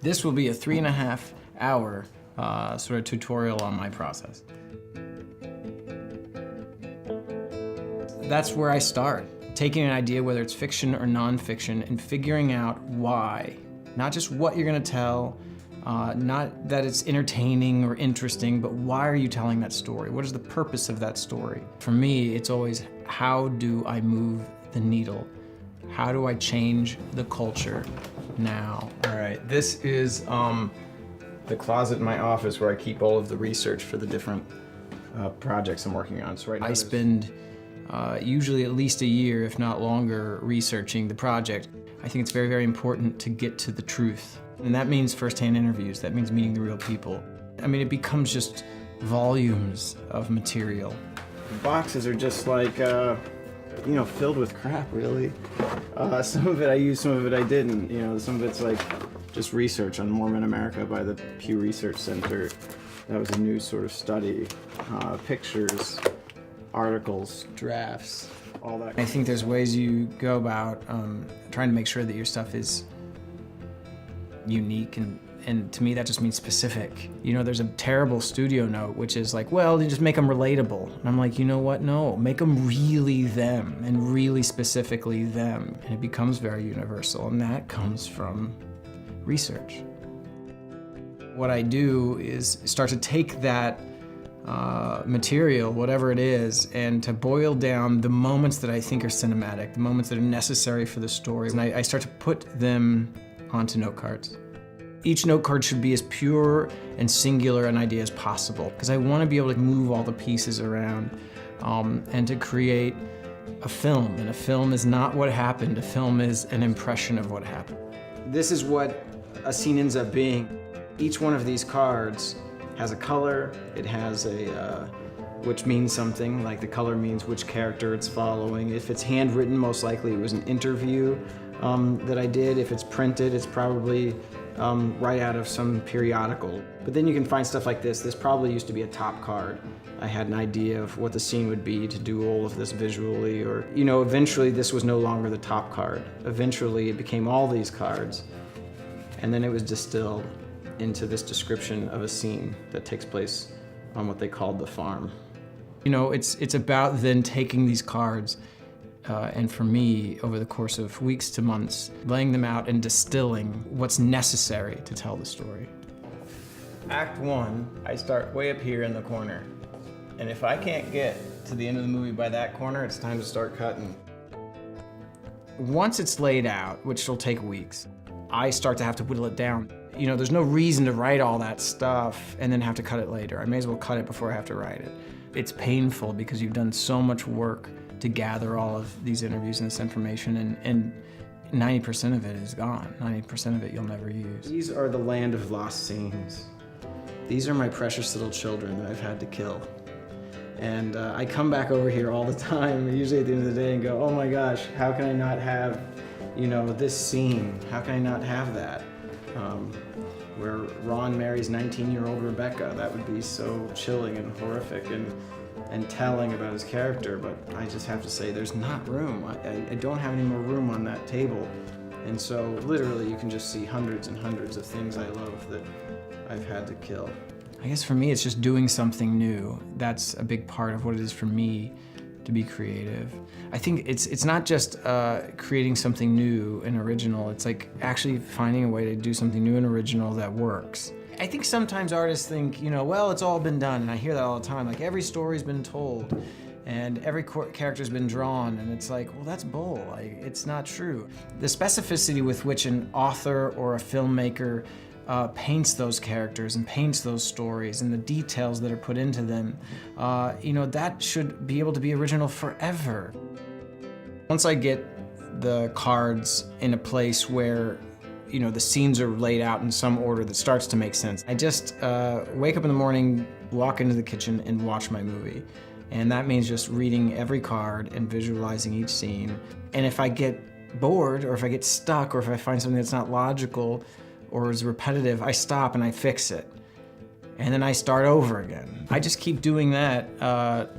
This will be a 3.5 hour sort of tutorial on my process. That's where I start. Taking an idea, whether it's fiction or nonfiction, and figuring out why. Not just what you're gonna tell, not that it's entertaining or interesting, but why are you telling that story? What is the purpose of that story? For me, it's always, how do I move the needle? How do I change the culture now? All right, this is the closet in my office where I keep all of the research for the different projects I'm working on. So right now I spend usually at least a year, if not longer, researching the project. I think it's very, very important to get to the truth. And that means firsthand interviews, that means meeting the real people. I mean, it becomes just volumes of material. The boxes are just like, you know, filled with crap, really. Some of it I used, some of it I didn't. You know, some of it's like just research on Mormon America by the Pew Research Center. That was a new sort of study. Pictures, articles, drafts, all that. I think there's ways you go about trying to make sure that your stuff is unique, and to me that just means specific. You know, there's a terrible studio note which is like, well, you just make them relatable. And I'm like, you know what? No, make them really them and really specifically them. And it becomes very universal, and that comes from research. What I do is start to take that material, whatever it is, and to boil down the moments that I think are cinematic, the moments that are necessary for the story. And I start to put them onto note cards. Each note card should be as pure and singular an idea as possible, because I want to be able to move all the pieces around and to create a film. And a film is not what happened, a film is an impression of what happened. This is what a scene ends up being. Each one of these cards has a color, it has a, which means something, like the color means which character it's following. If it's handwritten, most likely it was an interview that I did. If it's printed, it's probably right out of some periodical. But then you can find stuff like this. This probably used to be a top card. I had an idea of what the scene would be to do all of this visually, or, you know, eventually this was no longer the top card. Eventually it became all these cards, and then it was distilled into this description of a scene that takes place on what they called the farm. You know, it's about then taking these cards and for me, over the course of weeks to months, laying them out and distilling what's necessary to tell the story. Act 1, I start way up here in the corner. And if I can't get to the end of the movie by that corner, it's time to start cutting. Once it's laid out, which will take weeks, I start to have to whittle it down. You know, there's no reason to write all that stuff and then have to cut it later. I may as well cut it before I have to write it. It's painful because you've done so much work to gather all of these interviews and this information, and 90% of it is gone. 90% of it you'll never use. These are the land of lost scenes. These are my precious little children that I've had to kill. And I come back over here all the time, usually at the end of the day, and go, oh my gosh, how can I not have, you know, this scene? How can I not have that? Where Ron marries 19-year-old Rebecca. That would be so chilling and horrific and telling about his character, but I just have to say there's not room. I don't have any more room on that table. And so literally you can just see hundreds and hundreds of things I love that I've had to kill. I guess for me it's just doing something new. That's a big part of what it is for me to be creative. I think it's not just creating something new and original, it's like actually finding a way to do something new and original that works. I think sometimes artists think, you know, well, it's all been done, and I hear that all the time, like every story's been told and every character's been drawn, and it's like, well, that's bull. It's not true. The specificity with which an author or a filmmaker paints those characters and paints those stories and the details that are put into them, you know, that should be able to be original forever. Once I get the cards in a place where, you know, the scenes are laid out in some order that starts to make sense, I just wake up in the morning, walk into the kitchen, and watch my movie. And that means just reading every card and visualizing each scene. And if I get bored, or if I get stuck, or if I find something that's not logical or is repetitive, I stop and I fix it. and then I start over again. I just keep doing that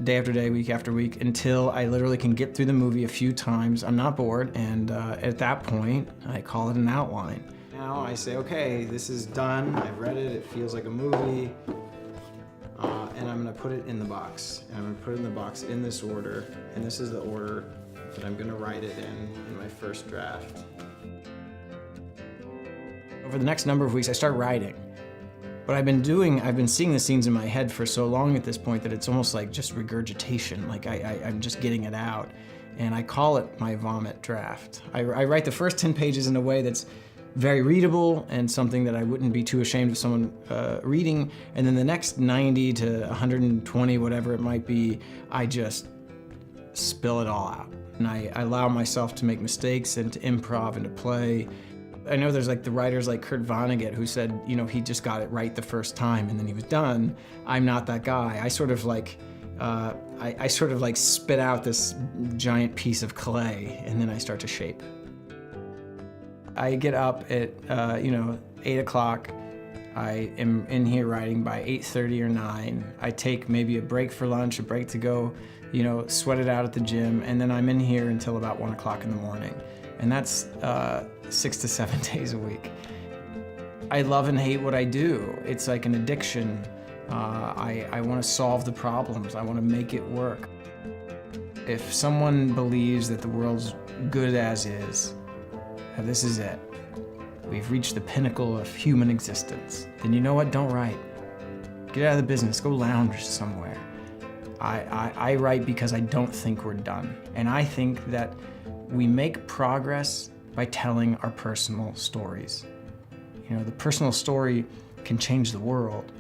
day after day, week after week, until I literally can get through the movie a few times. I'm not bored, and at that point, I call it an outline. Now I say, okay, this is done, I've read it, it feels like a movie, and I'm gonna put it in the box. And I'm gonna put it in the box in this order, and this is the order that I'm gonna write it in my first draft. Over the next number of weeks, I start writing. What I've been seeing the scenes in my head for so long at this point that it's almost like just regurgitation, like I'm just getting it out. And I call it my vomit draft. I write the first 10 pages in a way that's very readable and something that I wouldn't be too ashamed of someone reading. And then the next 90 to 120, whatever it might be, I just spill it all out. And I allow myself to make mistakes and to improv and to play. I know there's like the writers like Kurt Vonnegut who said, you know, he just got it right the first time and then he was done. I'm not that guy. I sort of like, I sort of like spit out this giant piece of clay and then I start to shape. I get up at, 8 o'clock. I am in here writing by 8:30 or 9. I take maybe a break for lunch, a break to go, sweat it out at the gym, and then I'm in here until about 1 o'clock in the morning. And that's 6 to 7 days a week. I love and hate what I do. It's like an addiction. I want to solve the problems. I want to make it work. If someone believes that the world's good as is, this is it. We've reached the pinnacle of human existence. Then you know what? Don't write. Get out of the business. Go lounge somewhere. I write because I don't think we're done. And I think that we make progress by telling our personal stories. The personal story can change the world.